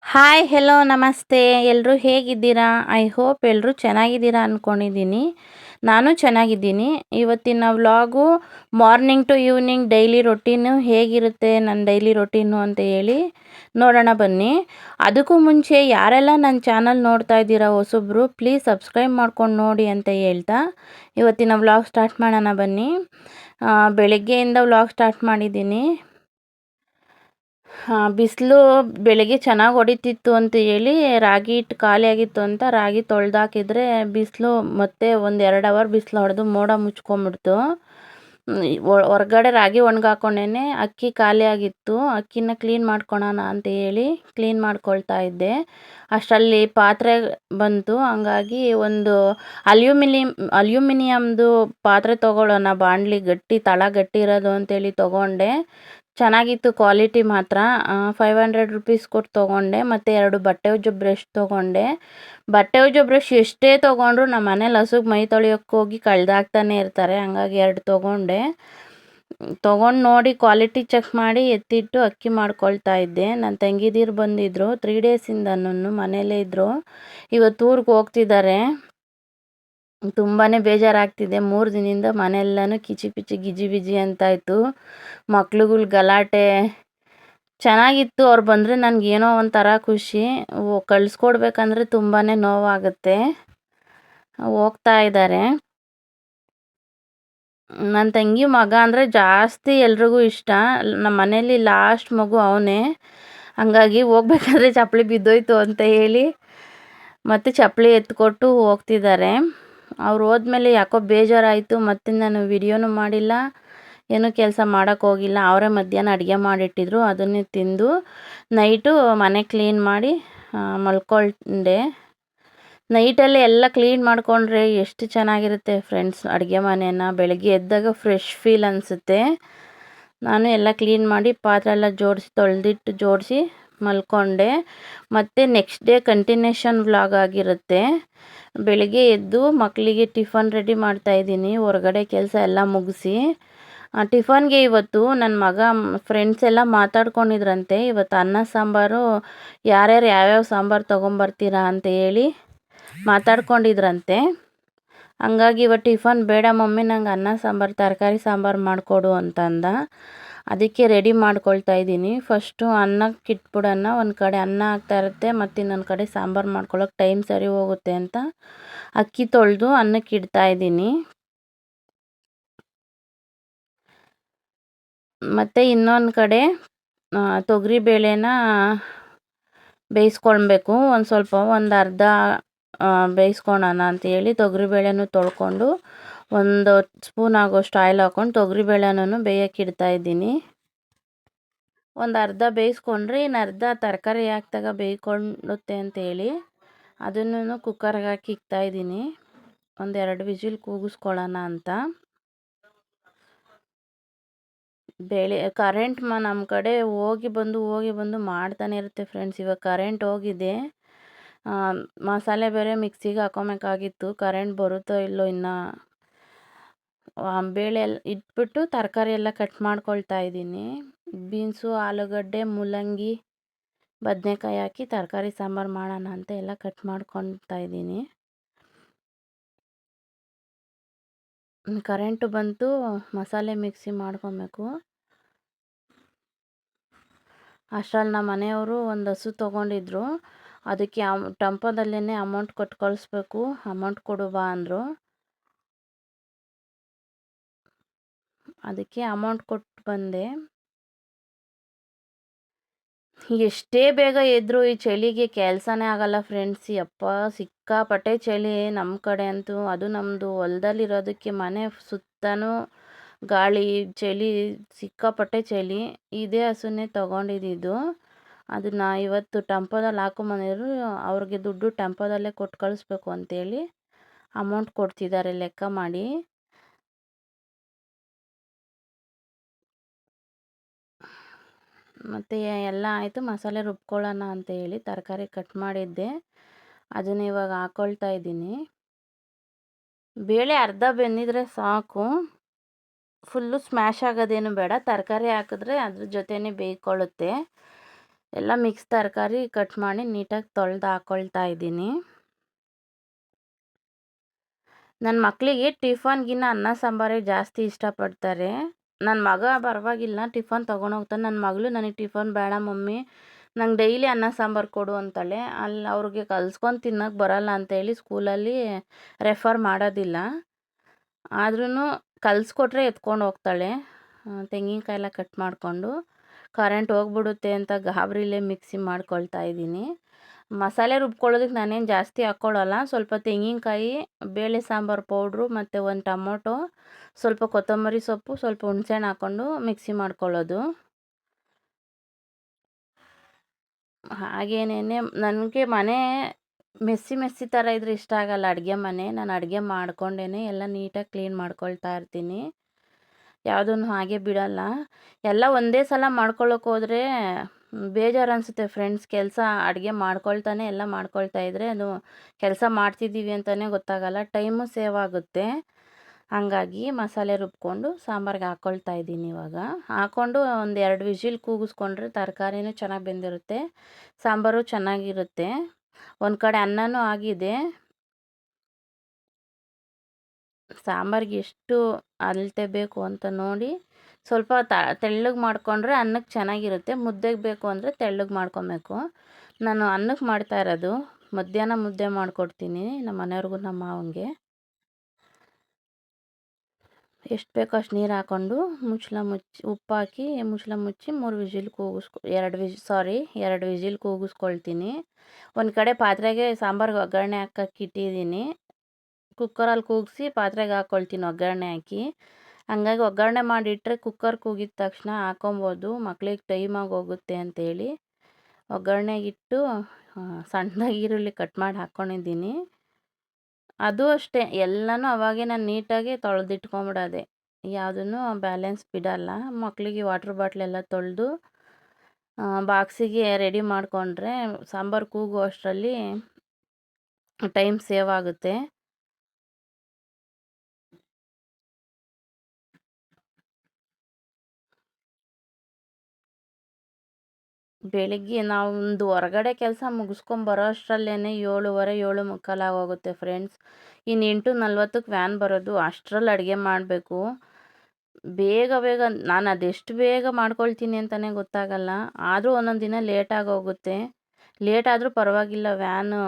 Hi hello ನಮಸ್ತೆ ಎಲ್ಲರೂ ಹೇಗಿದ್ದೀರಾ? ಐ ಹೋಪ್ ಎಲ್ಲರೂ ಚೆನ್ನಾಗಿದ್ದೀರಾ ಅಂದ್ಕೊಂಡಿದ್ದೀನಿ. ನಾನು ಚೆನ್ನಾಗಿದ್ದೀನಿ. ಇವತ್ತಿನ vlog morning to evening daily routine ಹೇಗಿರುತ್ತೆ ನನ್ನ ಡೈಲಿ ರೊಟೀನು ಅಂತ ಹೇಳಿ ನೋಡೋಣ ಬನ್ನಿ. ಅದಕ್ಕೂ ಮುಂಚೆ ಯಾರೆಲ್ಲ ನನ್ನ ಚಾನಲ್ ನೋಡ್ತಾ ಇದ್ದೀರಾ ಹೊಸಬ್ರು ಪ್ಲೀಸ್ ಸಬ್ಸ್ಕ್ರೈಬ್ ಮಾಡ್ಕೊಂಡು ನೋಡಿ ಅಂತ ಹೇಳ್ತಾ ಇವತ್ತಿನ ವ್ಲಾಗ್ ಸ್ಟಾರ್ಟ್ ಮಾಡೋಣ ಬನ್ನಿ. ಬೆಳಗ್ಗೆಯಿಂದ ವ್ಲಾಗ್ ಸ್ಟಾರ್ಟ್ ಮಾಡಿದ್ದೀನಿ. ಬಿಸಿಲು ಬೆಳಗ್ಗೆ ಚೆನ್ನಾಗಿ ಹೊಡಿತಿತ್ತು ಅಂತ ಹೇಳಿ ರಾಗಿ ಹಿಟ್ಟು ಖಾಲಿ ಆಗಿತ್ತು ಅಂತ ರಾಗಿ ತೊಳೆದಾಕಿದ್ರೆ ಬಿಸಿಲು ಮತ್ತೆ ಒಂದು 2 ಅವರ್ ಬಿಸಿಲು ಹೊಡೆದು ಮೋಡ ಮುಚ್ಕೊಂಡ್ಬಿಡ್ತು. ಹೊರಗಡೆ ರಾಗಿ ಒಣಗಾಕೊಂಡೇ ಅಕ್ಕಿ ಖಾಲಿ ಆಗಿತ್ತು. ಅಕ್ಕಿನ ಕ್ಲೀನ್ ಮಾಡ್ಕೊಳೋಣ ಅಂತ ಹೇಳಿ ಕ್ಲೀನ್ ಮಾಡ್ಕೊಳ್ತಾ ಇದ್ದೆ. ಅಷ್ಟರಲ್ಲಿ ಪಾತ್ರೆ ಬಂತು. ಹಂಗಾಗಿ ಒಂದು ಅಲ್ಯೂಮಿನಿಯಮ್ದು ಪಾತ್ರೆ ತೊಗೊಳ್ಳೋಣ, ಬಾಣಲಿ ಗಟ್ಟಿ ತಳ ಗಟ್ಟಿ ಇರೋದು ಅಂತೇಳಿ ತೊಗೊಂಡೆ. ಚೆನ್ನಾಗಿತ್ತು ಕ್ವಾಲಿಟಿ ಮಾತ್ರ. 500 ರುಪೀಸ್ ಕೊಟ್ಟು ತೊಗೊಂಡೆ. ಮತ್ತು 2 ಬಟ್ಟೆ ಉಜ್ಜೋ ಬ್ರಷ್ ತೊಗೊಂಡೆ. ಬಟ್ಟೆ ಉಜ್ಜೋ ಬ್ರಷ್ ಎಷ್ಟೇ ತೊಗೊಂಡ್ರು ನಮ್ಮ ಮನೇಲಿ ಹಸುಗೆ ಮೈ ತೊಳೆಯೋಕ್ಕೆ ಹೋಗಿ ಕಳೆದಾಗ್ತಾನೆ ಇರ್ತಾರೆ. ಹಂಗಾಗಿ 2 ತೊಗೊಂಡೆ. ತೊಗೊಂಡು ನೋಡಿ ಕ್ವಾಲಿಟಿ ಚೆಕ್ ಮಾಡಿ ಎತ್ತಿಟ್ಟು ಅಕ್ಕಿ ಮಾಡ್ಕೊಳ್ತಾ ಇದ್ದೆ. ನನ್ನ ತಂಗಿದೀರು ಬಂದಿದ್ದರು. 3 ಡೇಸಿಂದನೂ ಮನೇಲೇ ಇದ್ದರು. ಇವತ್ತು ಊರಿಗೆ ಹೋಗ್ತಿದ್ದಾರೆ. ತುಂಬಾ ಬೇಜಾರಾಗ್ತಿದೆ. 3 ದಿನದಿಂದ ಮನೆಯೆಲ್ಲನೂ ಕಿಚಿ ಪಿಚಿ ಗಿಜಿ ಬಿಜಿ ಅಂತಾಯಿತು. ಮಕ್ಳುಗಳ ಗಲಾಟೆ ಚೆನ್ನಾಗಿತ್ತು. ಅವ್ರು ಬಂದರೆ ನನಗೇನೋ ಒಂಥರ ಖುಷಿ. ಕಳಿಸ್ಕೊಡ್ಬೇಕಂದ್ರೆ ತುಂಬಾ ನೋವಾಗುತ್ತೆ. ಹೋಗ್ತಾ ಇದ್ದಾರೆ. ನನ್ನ ತಂಗಿ ಮಗ ಅಂದರೆ ಜಾಸ್ತಿ ಎಲ್ರಿಗೂ ಇಷ್ಟ. ನಮ್ಮ ಮನೇಲಿ ಲಾಸ್ಟ್ ಮಗು ಅವನೇ. ಹಂಗಾಗಿ ಹೋಗ್ಬೇಕಾದ್ರೆ ಚಪ್ಪಲಿ ಬಿದ್ದೋಯ್ತು ಅಂತ ಹೇಳಿ ಮತ್ತೆ ಚಪ್ಪಲಿ ಎತ್ಕೊಟ್ಟು ಹೋಗ್ತಿದ್ದಾರೆ. ಅವ್ರು ಹೋದ್ಮೇಲೆ ಯಾಕೋ ಬೇಜಾರಾಯಿತು. ಮತ್ತೆ ನಾನು ವಿಡಿಯೋನೂ ಮಾಡಿಲ್ಲ, ಏನೂ ಕೆಲಸ ಮಾಡೋಕ್ಕೆ ಹೋಗಿಲ್ಲ. ಅವರೇ ಮಧ್ಯಾಹ್ನ ಅಡುಗೆ ಮಾಡಿಟ್ಟಿದ್ರು, ಅದನ್ನೇ ತಿಂದು ನೈಟು ಮನೆ ಕ್ಲೀನ್ ಮಾಡಿ ಮಲ್ಕೊಂಡೆ. ನೈಟಲ್ಲಿ ಎಲ್ಲ ಕ್ಲೀನ್ ಮಾಡಿಕೊಂಡ್ರೆ ಎಷ್ಟು ಚೆನ್ನಾಗಿರುತ್ತೆ ಫ್ರೆಂಡ್ಸ್ ಅಡುಗೆ ಮನೇನ. ಬೆಳಗ್ಗೆ ಎದ್ದಾಗ ಫ್ರೆಶ್ ಫೀಲ್ ಅನಿಸುತ್ತೆ. ನಾನು ಎಲ್ಲ ಕ್ಲೀನ್ ಮಾಡಿ ಪಾತ್ರೆ ಎಲ್ಲ ಜೋಡಿಸಿ ತೊಳೆದಿಟ್ಟು ಜೋಡಿಸಿ ಮಲ್ಕೊಂಡೆ. ಮತ್ತು ನೆಕ್ಸ್ಟ್ ಡೇ ಕಂಟಿನ್ಯೂಷನ್ ವ್ಲಾಗ್ ಆಗಿರುತ್ತೆ. ಬೆಳಗ್ಗೆ ಎದ್ದು ಮಕ್ಕಳಿಗೆ ಟಿಫನ್ ರೆಡಿ ಮಾಡ್ತಾಯಿದ್ದೀನಿ. ಹೊರಗಡೆ ಕೆಲಸ ಎಲ್ಲ ಮುಗಿಸಿ ಟಿಫನ್ಗೆ ಇವತ್ತು ನನ್ನ ಮಗ ಫ್ರೆಂಡ್ಸ್ ಎಲ್ಲ ಮಾತಾಡ್ಕೊಂಡಿದ್ರಂತೆ. ಇವತ್ತು ಅನ್ನ ಸಾಂಬಾರು ಯಾರ್ಯಾರು ಯಾವ್ಯಾವ ಸಾಂಬಾರು ತೊಗೊಂಬರ್ತೀರಾ ಅಂತ ಹೇಳಿ ಮಾತಾಡ್ಕೊಂಡಿದ್ರಂತೆ. ಹಂಗಾಗಿ ಇವತ್ತು ಟಿಫನ್ ಬೇಡ ಮಮ್ಮಿ, ನಂಗೆ ಅನ್ನ ಸಾಂಬಾರು ತರಕಾರಿ ಸಾಂಬಾರು ಮಾಡಿಕೊಡು ಅಂತಂದ. ಅದಕ್ಕೆ ರೆಡಿ ಮಾಡ್ಕೊಳ್ತಾ ಇದ್ದೀನಿ. ಫಸ್ಟು ಅನ್ನಕ್ಕೆ ಇಟ್ಬಿಡೋಣ. ಒಂದು ಕಡೆ ಅನ್ನ ಆಗ್ತಾ ಇರುತ್ತೆ ಮತ್ತು ಇನ್ನೊಂದು ಕಡೆ ಸಾಂಬಾರು ಮಾಡ್ಕೊಳ್ಳೋಕೆ ಟೈಮ್ ಸರಿ ಹೋಗುತ್ತೆ ಅಂತ ಅಕ್ಕಿ ತೊಳೆದು ಅನ್ನಕ್ಕೆ ಇಡ್ತಾ ಇದ್ದೀನಿ. ಮತ್ತು ಇನ್ನೊಂದು ಕಡೆ ತೊಗರಿಬೇಳೆನ ಬೇಯಿಸ್ಕೊಳ್ಬೇಕು. ಒಂದು ಅರ್ಧ ಬೇಯಿಸ್ಕೊಳೋಣ ಅಂತೇಳಿ ತೊಗರಿಬೇಳೆನೂ ತೊಳ್ಕೊಂಡು ಒಂದು ಸ್ಪೂನ್ ಆಗೋಷ್ಟು ಆಯಿಲ್ ಹಾಕ್ಕೊಂಡು ತೊಗರಿಬೇಳೆನೂ ಬೇಯಕ್ಕೆ ಇಡ್ತಾಯಿದ್ದೀನಿ. ಒಂದು ಅರ್ಧ ಬೇಯಿಸ್ಕೊಂಡ್ರೆ ಇನ್ನು ಅರ್ಧ ತರಕಾರಿ ಹಾಕಿದಾಗ ಬೇಯ್ಕೊಳ್ಳುತ್ತೆ ಅಂತೇಳಿ ಅದನ್ನು ಕುಕ್ಕರ್ಗೆ ಹಾಕಿ ಇಕ್ತಾಯಿದ್ದೀನಿ. 1-2 ವಿಜಿಲ್ ಕೂಗಿಸ್ಕೊಳ್ಳೋಣ ಅಂತ. ಕರೆಂಟ್ ನಮ್ಮ ಕಡೆ ಹೋಗಿ ಬಂದು ಮಾಡ್ತಾನೆ ಇರುತ್ತೆ ಫ್ರೆಂಡ್ಸ್. ಇವಾಗ ಕರೆಂಟ್ ಹೋಗಿದೆ. ಮಸಾಲೆ ಬೇರೆ ಮಿಕ್ಸಿಗೆ ಹಾಕೊಬೇಕಾಗಿತ್ತು. ಕರೆಂಟ್ ಬರುತ್ತೋ ಇಲ್ಲೋ ಇನ್ನು. ಬೇಳೆ ಎಲ್ಲ ಇಟ್ಬಿಟ್ಟು ತರಕಾರಿ ಎಲ್ಲ ಕಟ್ ಮಾಡ್ಕೊಳ್ತಾ ಇದ್ದೀನಿ. ಬೀನ್ಸು, ಆಲೂಗಡ್ಡೆ, ಮೂಲಂಗಿ, ಬದನೆಕಾಯಿ ಹಾಕಿ ತರಕಾರಿ ಸಾಂಬಾರು ಮಾಡೋಣ ಅಂತ ಎಲ್ಲ ಕಟ್ ಮಾಡ್ಕೊಳ್ತಾ ಇದ್ದೀನಿ. ಕರೆಂಟು ಬಂತು, ಮಸಾಲೆ ಮಿಕ್ಸಿ ಮಾಡ್ಕೊಬೇಕು. ಅಷ್ಟರಲ್ಲಿ ನಮ್ಮ ಮನೆಯವರು ಒಂದು ಹಸು ತೊಗೊಂಡಿದ್ರು. ಅದಕ್ಕೆ ಟೆಂಪೋದಲ್ಲೇ ಅಮೌಂಟ್ ಕೊಟ್ಟು ಕಳಿಸ್ಬೇಕು, ಅಮೌಂಟ್ ಕೊಡು ಬಾ ಅಂದರು. ಅದಕ್ಕೆ ಅಮೌಂಟ್ ಕೊಟ್ಟು ಬಂದೆ. ಎಷ್ಟೇ ಬೇಗ ಎದ್ದರೂ ಈ ಚಳಿಗೆ ಕೆಲಸನೇ ಆಗಲ್ಲ ಫ್ರೆಂಡ್ಸ್. ಯಪ್ಪ ಸಿಕ್ಕಾಪಟ್ಟೆ ಚಳಿ ನಮ್ಮ ಕಡೆ ಅಂತೂ. ಅದು ನಮ್ಮದು ಹೊಲದಲ್ಲಿರೋದಕ್ಕೆ ಮನೆ ಸುತ್ತಲೂ ಗಾಳಿ, ಚಳಿ, ಸಿಕ್ಕಾಪಟ್ಟೆ ಚಳಿ. ಇದೇ ಹಸುನೇ ತೊಗೊಂಡಿದ್ದು. ಅದನ್ನು ಇವತ್ತು ಟೆಂಪೋದಲ್ಲಿ ಹಾಕೊಂಬಂದಿದ್ರು. ಅವ್ರಿಗೆ ದುಡ್ಡು ಟೆಂಪೋದಲ್ಲೇ ಕೊಟ್ಟು ಕಳಿಸ್ಬೇಕು ಅಂತೇಳಿ ಅಮೌಂಟ್ ಕೊಡ್ತಿದ್ದಾರೆ ಲೆಕ್ಕ ಮಾಡಿ. ಮತ್ತು ಎಲ್ಲ ಆಯಿತು. ಮಸಾಲೆ ರುಬ್ಕೊಳ್ಳೋಣ ಅಂತ ಹೇಳಿ ತರಕಾರಿ ಕಟ್ ಮಾಡಿದ್ದೆ, ಅದನ್ನು ಇವಾಗ ಹಾಕ್ಕೊಳ್ತಾ ಇದ್ದೀನಿ. ಬೇಳೆ ಅರ್ಧ ಬೆಂದಿದ್ರೆ ಸಾಕು, ಫುಲ್ಲು ಸ್ಮ್ಯಾಶ್ ಆಗೋದೇನು ಬೇಡ. ತರಕಾರಿ ಹಾಕಿದ್ರೆ ಅದ್ರ ಜೊತೆನೇ ಬೇಯ್ಕೊಳ್ಳುತ್ತೆ. ಎಲ್ಲ ಮಿಕ್ಸ್ ತರಕಾರಿ ಕಟ್ ಮಾಡಿ ನೀಟಾಗಿ ತೊಳೆದು ಹಾಕ್ಕೊಳ್ತಾ ಇದ್ದೀನಿ. ನನ್ನ ಮಕ್ಕಳಿಗೆ ಟಿಫನ್ಗಿನ್ನ ಅನ್ನ ಸಾಂಬಾರೇ ಜಾಸ್ತಿ ಇಷ್ಟಪಡ್ತಾರೆ. ನನ್ನ ಮಗ ಪರವಾಗಿಲ್ಲ, ಟಿಫನ್ ತೊಗೊಂಡೋಗ್ತಾನೆ. ನನ್ನ ಮಗಳು ನನಗೆ ಟಿಫನ್ ಬೇಡ ಮಮ್ಮಿ, ನಂಗೆ ಡೈಲಿ ಅನ್ನ ಸಾಂಬಾರು ಕೊಡು ಅಂತಾಳೆ. ಅಲ್ಲಿ ಅವ್ರಿಗೆ ಕಲ್ಸ್ಕೊಂಡು ತಿನ್ನೋಕ್ಕೆ ಬರಲ್ಲ ಅಂತೇಳಿ ಸ್ಕೂಲಲ್ಲಿ ರೆಫರ್ ಮಾಡೋದಿಲ್ಲ. ಆದ್ರೂ ಕಲಿಸ್ಕೊಟ್ರೆ ಎತ್ಕೊಂಡು ಹೋಗ್ತಾಳೆ. ತೆಂಗಿನಕಾಯಿ ಎಲ್ಲ ಕಟ್ ಮಾಡಿಕೊಂಡು ಕರೆಂಟ್ ಹೋಗ್ಬಿಡುತ್ತೆ ಅಂತ ಗಾಬರಿಲೇ ಮಿಕ್ಸಿ ಮಾಡ್ಕೊಳ್ತಾ ಇದ್ದೀನಿ. ಮಸಾಲೆ ರುಬ್ಕೊಳ್ಳೋದಕ್ಕೆ ನಾನೇನು ಜಾಸ್ತಿ ಹಾಕ್ಕೊಳ್ಳಲ್ಲ. ಸ್ವಲ್ಪ ತೆಂಗಿನಕಾಯಿ, ಬೇಳೆ ಸಾಂಬಾರು ಪೌಡ್ರು ಮತ್ತು ಒಂದು ಟೊಮೊಟೊ, ಸ್ವಲ್ಪ ಕೊತ್ತಂಬರಿ ಸೊಪ್ಪು, ಸ್ವಲ್ಪ ಹುಣಸೆಹಣ್ಣು ಹಾಕ್ಕೊಂಡು ಮಿಕ್ಸಿ ಮಾಡ್ಕೊಳ್ಳೋದು. ಹಾಗೇನೇ ನನಗೆ ಮನೆ ಮೆಸ್ಸಿ ಮೆಸ್ಸಿ ಥರ ಇದ್ರೆ ಇಷ್ಟ ಆಗಲ್ಲ ಅಡುಗೆ ಮನೆ. ನಾನು ಅಡುಗೆ ಮಾಡ್ಕೊಂಡೇ ಎಲ್ಲ ನೀಟಾಗಿ ಕ್ಲೀನ್ ಮಾಡ್ಕೊಳ್ತಾ ಇರ್ತೀನಿ. ಯಾವುದನ್ನು ಹಾಗೆ ಬಿಡಲ್ಲ. ಎಲ್ಲ ಒಂದೇ ಸಲ ಮಾಡ್ಕೊಳ್ಳೋಕೆ ಹೋದರೆ ಬೇಜಾರು ಅನಿಸುತ್ತೆ ಫ್ರೆಂಡ್ಸ್. ಕೆಲಸ ಅಡುಗೆ ಮಾಡ್ಕೊಳ್ತಾನೆ ಎಲ್ಲ ಮಾಡ್ಕೊಳ್ತಾ ಇದ್ದರೆ ಅದು ಕೆಲಸ ಮಾಡ್ತಿದ್ದೀವಿ ಅಂತಲೇ ಗೊತ್ತಾಗಲ್ಲ, ಟೈಮು ಸೇವ್ ಆಗುತ್ತೆ. ಹಾಗಾಗಿ ಮಸಾಲೆ ರುಬ್ಕೊಂಡು ಸಾಂಬಾರಿಗೆ ಹಾಕ್ಕೊಳ್ತಾ ಇದ್ದೀನಿ. ಇವಾಗ ಹಾಕ್ಕೊಂಡು ಒಂದು 2 ವಿಷಿಲ್ ಕೂಗಿಸ್ಕೊಂಡ್ರೆ ತರಕಾರಿನೂ ಚೆನ್ನಾಗಿ ಬೆಂದಿರುತ್ತೆ, ಸಾಂಬಾರು ಚೆನ್ನಾಗಿರುತ್ತೆ. ಒಂದು ಕಡೆ ಅನ್ನನೂ ಆಗಿದೆ. ಸಾಂಬಾರಿಗೆ ಎಷ್ಟು ಅಳತೆ ಬೇಕು ಅಂತ ನೋಡಿ ಸ್ವಲ್ಪ ತೆಳ್ಳಗೆ ಮಾಡಿಕೊಂಡ್ರೆ ಅನ್ನಕ್ಕೆ ಚೆನ್ನಾಗಿರುತ್ತೆ. ಮುದ್ದೆಗೆ ಬೇಕು ಅಂದರೆ ತೆಳ್ಳಗೆ ಮಾಡ್ಕೊಬೇಕು. ನಾನು ಅನ್ನಕ್ಕೆ ಮಾಡ್ತಾ ಇರೋದು, ಮಧ್ಯಾಹ್ನ ಮುದ್ದೆ ಮಾಡಿಕೊಡ್ತೀನಿ ನಮ್ಮ ಮನೆಯವ್ರಿಗೂ ನಮ್ಮ ಮಾವಂಗೆ. ಎಷ್ಟು ಬೇಕೋ ಅಷ್ಟು ನೀರು ಹಾಕ್ಕೊಂಡು ಉಪ್ಪು ಹಾಕಿ ಮುಚ್ಚಳ ಮುಚ್ಚಿ 3 ವಿಷಿಲ್ ಎರಡು ವಿಷಿಲ್ ಕೂಗಿಸ್ಕೊಳ್ತೀನಿ. ಒಂದು ಕಡೆ ಪಾತ್ರೆಗೆ ಸಾಂಬಾರಿಗೆ ಒಗ್ಗರಣೆ ಹಾಕಕ್ಕೆ ಇಟ್ಟಿದ್ದೀನಿ. ಕುಕ್ಕರಲ್ಲಿ ಕೂಗಿಸಿ ಪಾತ್ರೆಗೆ ಹಾಕ್ಕೊಳ್ತೀನಿ ಒಗ್ಗರಣೆ ಹಾಕಿ. ಹಂಗಾಗಿ ಒಗ್ಗರಣೆ ಮಾಡಿಟ್ರೆ ಕುಕ್ಕರ್ ಕೂಗಿದ ತಕ್ಷಣ ಹಾಕೊಬೋದು, ಮಕ್ಳಿಗೆ ಟೈಮಾಗಿ ಹೋಗುತ್ತೆ ಅಂತೇಳಿ ಒಗ್ಗರಣೆಗಿಟ್ಟು ಸಣ್ಣದಾಗಿ ಈರುಳ್ಳಿ ಕಟ್ ಮಾಡಿ ಹಾಕ್ಕೊಂಡಿದ್ದೀನಿ. ಅದು ಅಷ್ಟೇ, ಎಲ್ಲನೂ ಅವಾಗೇ ನಾನು ನೀಟಾಗಿ ತೊಳೆದಿಟ್ಕೊಂಬಿಡೋದೆ, ಯಾವುದನ್ನು ಬ್ಯಾಲೆನ್ಸ್ ಬಿಡಲ್ಲ. ಮಕ್ಕಳಿಗೆ ವಾಟ್ರ್ ಬಾಟ್ಲೆಲ್ಲ ತೊಳೆದು ಬಾಕ್ಸಿಗೆ ರೆಡಿ ಮಾಡಿಕೊಂಡ್ರೆ ಸಾಂಬಾರು ಕೂಗೋ ಅಷ್ಟರಲ್ಲಿ ಟೈಮ್ ಸೇವ್ ಆಗುತ್ತೆ. ಬೆಳಿಗ್ಗೆ ನಾವೊಂದು ಹೊರಗಡೆ ಕೆಲಸ ಮುಗಿಸ್ಕೊಂಬರೋ ಅಷ್ಟರಲ್ಲೇ 7:30 7:45 ಆಗೋಗುತ್ತೆ ಫ್ರೆಂಡ್ಸ್. ಇನ್ನು 8:40ಕ್ಕೆ ವ್ಯಾನ್ ಬರೋದು, ಅಷ್ಟರಲ್ಲಿ ಅಡುಗೆ ಮಾಡಬೇಕು. ಬೇಗ ಬೇಗ ನಾನು ಅದೆಷ್ಟು ಬೇಗ ಮಾಡ್ಕೊಳ್ತೀನಿ ಅಂತಲೇ ಗೊತ್ತಾಗಲ್ಲ. ಆದರೂ ಒಂದೊಂದು ದಿನ ಲೇಟಾಗಿ ಹೋಗುತ್ತೆ. ಲೇಟ್ ಆದರೂ ಪರವಾಗಿಲ್ಲ, ವ್ಯಾನು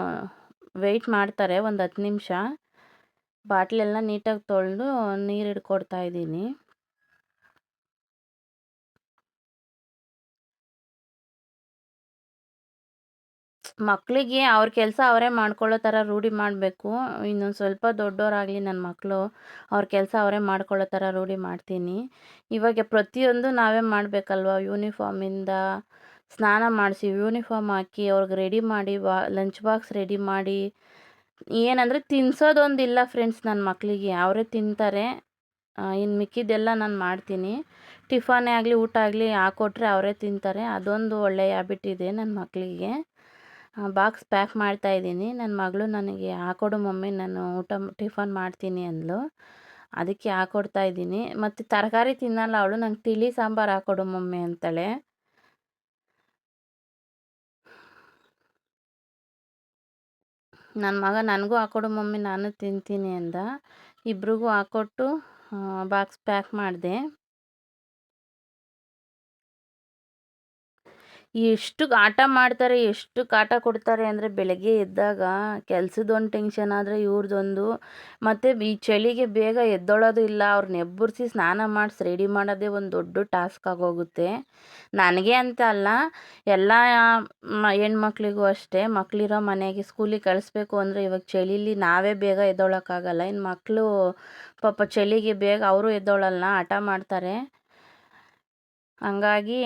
ವೆಯ್ಟ್ ಮಾಡ್ತಾರೆ ಒಂದು 10 ನಿಮಿಷ. ಬಾಟ್ಲೆಲ್ಲ ನೀಟಾಗಿ ತೊಳೆದು ನೀರು ಹಿಡ್ಕೊಡ್ತಾ ಇದ್ದೀನಿ. ಮಕ್ಕಳಿಗೆ ಅವ್ರ ಕೆಲಸ ಅವರೇ ಮಾಡ್ಕೊಳ್ಳೋ ಥರ ರೂಢಿ ಮಾಡಬೇಕು. ಇನ್ನೊಂದು ಸ್ವಲ್ಪ ದೊಡ್ಡವರಾಗಲಿ ನನ್ನ ಮಕ್ಕಳು, ಅವ್ರ ಕೆಲಸ ಅವರೇ ಮಾಡ್ಕೊಳ್ಳೋ ಥರ ರೂಢಿ ಮಾಡ್ತೀನಿ. ಇವಾಗ ಪ್ರತಿಯೊಂದು ನಾವೇ ಮಾಡಬೇಕಲ್ವ. ಯೂನಿಫಾರ್ಮಿಂದ ಸ್ನಾನ ಮಾಡಿಸಿ ಯೂನಿಫಾರ್ಮ್ ಹಾಕಿ ಅವ್ರಿಗೆ ರೆಡಿ ಮಾಡಿ ಲಂಚ್ ಬಾಕ್ಸ್ ರೆಡಿ ಮಾಡಿ, ಏನಂದರೆ ತಿನ್ನಿಸೋದೊಂದಿಲ್ಲ ಫ್ರೆಂಡ್ಸ್. ನನ್ನ ಮಕ್ಕಳಿಗೆ ಅವರೇ ತಿಂತಾರೆ. ಇನ್ನು ಮಿಕ್ಕಿದ್ದೆಲ್ಲ ನಾನು ಮಾಡ್ತೀನಿ. ಟಿಫಾನೇ ಆಗಲಿ ಊಟ ಆಗಲಿ ಹಾಕ್ಕೊಟ್ರೆ ಅವರೇ ತಿಂತಾರೆ. ಅದೊಂದು ಒಳ್ಳೆಯ ಹ್ಯಾಬಿಟ್ ಇದೆ ನನ್ನ ಮಕ್ಕಳಿಗೆ. ಬಾಕ್ಸ್ ಪ್ಯಾಕ್ ಮಾಡ್ತಾಯಿದ್ದೀನಿ. ನನ್ನ ಮಗಳು ನನಗೆ ಹಾಕ್ಕೊಡು ಮಮ್ಮಿ, ನಾನು ಟಿಫನ್ ಮಾಡ್ತೀನಿ ಅಂದಳು. ಅದಕ್ಕೆ ಹಾಕ್ಕೊಡ್ತಾ ಇದ್ದೀನಿ. ಮತ್ತು ತರಕಾರಿ ತಿನ್ನಲ್ಲ ಅವಳು, ನಂಗೆ ತಿಳಿ ಸಾಂಬಾರು ಹಾಕ್ಕೊಡು ಮಮ್ಮಿ ಅಂತಾಳೆ. ನನ್ನ ಮಗ ನನಗೂ ಹಾಕ್ಕೊಡು ಮಮ್ಮಿ, ನಾನು ತಿಂತೀನಿ ಅಂದ. ಇಬ್ರಿಗೂ ಹಾಕ್ಕೊಟ್ಟು ಬಾಕ್ಸ್ ಪ್ಯಾಕ್ ಮಾಡಿದೆ. ಎಷ್ಟು ಆಟ ಮಾಡ್ತಾರೆ, ಎಷ್ಟು ಕಾಟ ಕೊಡ್ತಾರೆ ಅಂದರೆ ಬೆಳಗ್ಗೆ ಎದ್ದಾಗ ಕೆಲಸದೊಂದು ಟೆನ್ಷನ್ ಆದರೆ ಇವ್ರದ್ದೊಂದು. ಮತ್ತು ಈ ಚಳಿಗೆ ಬೇಗ ಎದ್ದೇಳೋದು ಇಲ್ಲ. ಅವ್ರನ್ನ ಎಬ್ಬರಿಸಿ ಸ್ನಾನ ಮಾಡಿಸಿ ರೆಡಿ ಮಾಡೋದೇ ಒಂದು ದೊಡ್ಡ ಟಾಸ್ಕ್ ಆಗೋಗುತ್ತೆ. ನನಗೆ ಅಂತ ಅಲ್ಲ, ಎಲ್ಲ ಹೆಣ್ಮಕ್ಳಿಗೂ ಅಷ್ಟೇ. ಮಕ್ಕಳಿರೋ ಮನೆಗೆ ಸ್ಕೂಲಿಗೆ ಕಳಿಸ್ಬೇಕು ಅಂದರೆ ಇವಾಗ ಚಳಿಲಿ ನಾವೇ ಬೇಗ ಎದ್ದೇಳೋಕ್ಕಾಗಲ್ಲ. ಇನ್ನು ಮಕ್ಕಳು ಪಾಪ ಚಳಿಗೆ ಬೇಗ ಅವರು ಎದ್ದೇಳಲ್ಲ, ಹಠ ಮಾಡ್ತಾರೆ. ಹಂಗಾಗಿ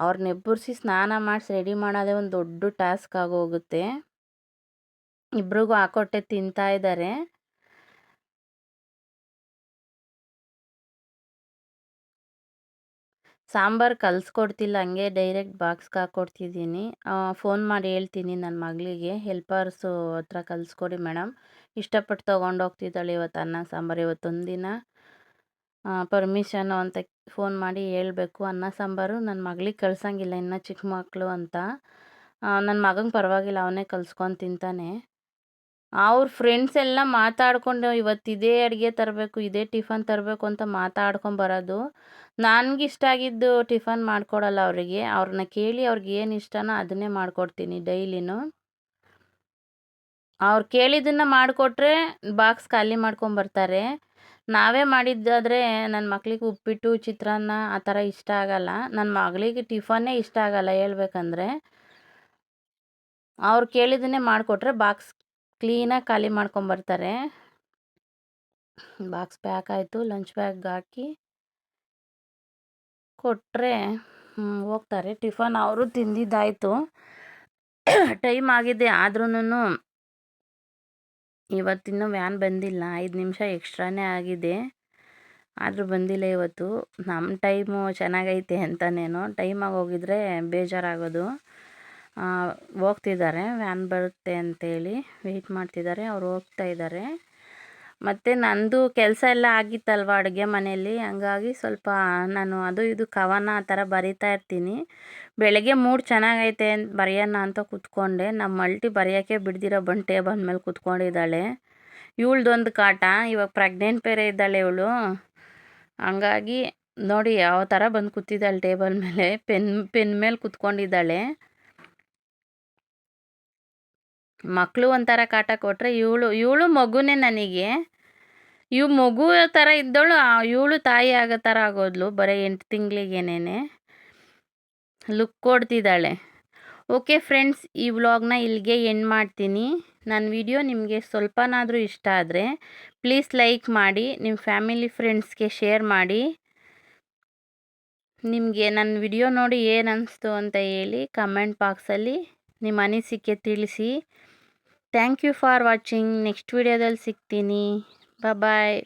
ಅವ್ರನ್ನ ಎಬ್ಬರಿಸಿ ಸ್ನಾನ ಮಾಡಿಸಿ ರೆಡಿ ಮಾಡೋದೇ ಒಂದು ದೊಡ್ಡ ಟಾಸ್ಕ್ ಆಗೋಗುತ್ತೆ. ಇಬ್ರಿಗೂ ಹಾಕ್ಕೊಟ್ಟೆ ತಿಂತಾ ಇದ್ದಾರೆ. ಸಾಂಬಾರು ಕಲಿಸ್ಕೊಡ್ತಿಲ್ಲ, ಹಂಗೆ ಡೈರೆಕ್ಟ್ ಬಾಕ್ಸ್ಗೆ ಹಾಕ್ಕೊಡ್ತಿದ್ದೀನಿ. ಫೋನ್ ಮಾಡಿ ಹೇಳ್ತೀನಿ ನನ್ನ ಮಗಳಿಗೆ, ಹೆಲ್ಪರ್ಸು ಹತ್ರ ಕಲಿಸ್ಕೊಡಿ ಮೇಡಮ್, ಇಷ್ಟಪಟ್ಟು ತೊಗೊಂಡೋಗ್ತಿದ್ದಾಳೆ ಇವತ್ತು ಅನ್ನ ಸಾಂಬಾರು. ಇವತ್ತೊಂದು ದಿನ ಪರ್ಮಿಷನು ಅಂತ ಫೋನ್ ಮಾಡಿ ಹೇಳ್ಬೇಕು. ಅನ್ನ ಸಾಂಬಾರು ನನ್ನ ಮಗಳಿಗೆ ಕಳ್ಸಂಗಿಲ್ಲ, ಇನ್ನು ಚಿಕ್ಕ ಮಕ್ಕಳು ಅಂತ. ನನ್ನ ಮಗಂಗೆ ಪರವಾಗಿಲ್ಲ, ಅವನೇ ಕಲ್ಸ್ಕೊಂಡು ತಿಂತಾನೆ. ಅವ್ರ ಫ್ರೆಂಡ್ಸ್ ಎಲ್ಲ ಮಾತಾಡ್ಕೊಂಡು ಇವತ್ತು ಇದೇ ಅಡುಗೆ ತರಬೇಕು, ಇದೇ ಟಿಫನ್ ತರಬೇಕು ಅಂತ ಮಾತಾಡ್ಕೊಂಬರೋದು. ನನಗಿಷ್ಟ ಆಗಿದ್ದು ಟಿಫನ್ ಮಾಡಿಕೊಡಲ್ಲ ಅವರಿಗೆ. ಅವ್ರನ್ನ ಕೇಳಿ ಅವ್ರಿಗೆ ಏನು ಇಷ್ಟನೋ ಅದನ್ನೇ ಮಾಡಿಕೊಡ್ತೀನಿ ಡೈಲಿನೂ. ಅವ್ರು ಕೇಳಿದ್ದನ್ನು ಮಾಡಿಕೊಟ್ರೆ ಬಾಕ್ಸ್ ಖಾಲಿ ಮಾಡ್ಕೊಂಬರ್ತಾರೆ. ನಾವೇ ಮಾಡಿದ್ದಾದರೆ ನನ್ನ ಮಕ್ಳಿಗೆ ಉಪ್ಪಿಟ್ಟು, ಚಿತ್ರಾನ್ನ ಆ ಥರ ಇಷ್ಟ ಆಗಲ್ಲ. ನನ್ನ ಮಗಳಿಗೆ ಟಿಫನ್ನೇ ಇಷ್ಟ ಆಗಲ್ಲ ಹೇಳ್ಬೇಕಂದ್ರೆ. ಅವ್ರು ಕೇಳಿದ್ದನ್ನೇ ಮಾಡಿಕೊಟ್ರೆ ಬಾಕ್ಸ್ ಕ್ಲೀನಾಗಿ ಖಾಲಿ ಮಾಡ್ಕೊಂಬರ್ತಾರೆ. ಬಾಕ್ಸ್ ಪ್ಯಾಕ್ ಆಯಿತು, ಲಂಚ್ ಬ್ಯಾಗ್ ಹಾಕಿ ಕೊಟ್ಟರೆ ಹೋಗ್ತಾರೆ. ಟಿಫನ್ ಅವರು ತಿಂದಿದ್ದಾಯಿತು. ಟೈಮ್ ಆಗಿದೆ ಆದ್ರೂ ಇವತ್ತಿನ್ನೂ ವ್ಯಾನ್ ಬಂದಿಲ್ಲ. 5 ನಿಮಿಷ ಎಕ್ಸ್ಟ್ರಾನೇ ಆಗಿದೆ, ಆದರೂ ಬಂದಿಲ್ಲ ಇವತ್ತು. ನಮ್ಮ ಟೈಮು ಚೆನ್ನಾಗೈತೆ ಅಂತನೇನೋ, ಟೈಮಾಗಿ ಹೋಗಿದ್ರೆ ಬೇಜಾರಾಗೋದು. ಹೋಗ್ತಿದ್ದಾರೆ, ವ್ಯಾನ್ ಬರುತ್ತೆ ಅಂತೇಳಿ ವೆಯ್ಟ್ ಮಾಡ್ತಿದ್ದಾರೆ. ಅವ್ರು ಹೋಗ್ತಾ ಇದ್ದಾರೆ. ಮತ್ತು ನಂದು ಕೆಲಸ ಎಲ್ಲ ಆಗಿತ್ತಲ್ವ ಅಡುಗೆ ಮನೆಯಲ್ಲಿ, ಹಂಗಾಗಿ ಸ್ವಲ್ಪ ನಾನು ಅದು ಇದು ಕವನ ಆ ಥರ ಬರಿತಾ ಇರ್ತೀನಿ. ಬೆಳಗ್ಗೆ ಮೂಡ್ ಚೆನ್ನಾಗೈತೆ ಅಂತ ಬರೆಯೋಣ ಅಂತ ಕೂತ್ಕೊಂಡೆ. ನಮ್ಮ ಮಲ್ಟಿ ಬರೆಯೋಕ್ಕೆ ಬಿಡ್ದಿರೋ ಬಂದು ಟೇಬಲ್ ಮೇಲೆ ಕೂತ್ಕೊಂಡಿದ್ದಾಳೆ. ಇವಳ್ದೊಂದು ಕಾಟ, ಇವಾಗ ಪ್ರೆಗ್ನೆಂಟ್ ಬೇರೆ ಇದ್ದಾಳೆ ಇವಳು. ಹಂಗಾಗಿ ನೋಡಿ ಯಾವ ಥರ ಬಂದು ಕೂತಿದ್ದಾಳೆ ಟೇಬಲ್ ಮೇಲೆ, ಪೆನ್ ಮೇಲೆ ಕೂತ್ಕೊಂಡಿದ್ದಾಳೆ. ಮಕ್ಕಳು ಒಂಥರ ಕಾಟ ಕೊಟ್ಟರೆ ಇವಳು ಮಗುನೇ ನನಗೆ. ಮಗು ಥರ ಇದ್ದವಳು, ಇವಳು ತಾಯಿ ಆಗೋ ಥರ ಆಗೋದ್ಲು ಬರೀ 8 ತಿಂಗಳಿಗೇನೆ. ಲುಕ್ ಕೊಡ್ತಿದ್ದಾಳೆ. ಓಕೆ ಫ್ರೆಂಡ್ಸ್, ಈ ವ್ಲಾಗ್ನ ಇಲ್ಲಿಗೆ ಎಂಡ್ ಮಾಡ್ತೀನಿ. ನನ್ನ ವಿಡಿಯೋ ನಿಮಗೆ ಸ್ವಲ್ಪನಾದರೂ ಇಷ್ಟ ಆದರೆ ಪ್ಲೀಸ್ ಲೈಕ್ ಮಾಡಿ, ನಿಮ್ಮ ಫ್ಯಾಮಿಲಿ ಫ್ರೆಂಡ್ಸ್ಗೆ ಶೇರ್ ಮಾಡಿ. ನಿಮಗೆ ನನ್ನ ವಿಡಿಯೋ ನೋಡಿ ಏನು ಅನ್ನಿಸ್ತು ಅಂತ ಹೇಳಿ ಕಮೆಂಟ್ ಬಾಕ್ಸಲ್ಲಿ ನಿಮ್ಮ ಅನಿಸಿಕೆ ತಿಳಿಸಿ. Thank you for watching. Next ವಿಡಿಯೋದಲ್ಲಿ ಸಿಗ್ತೀನಿ. ಬಾಯ್.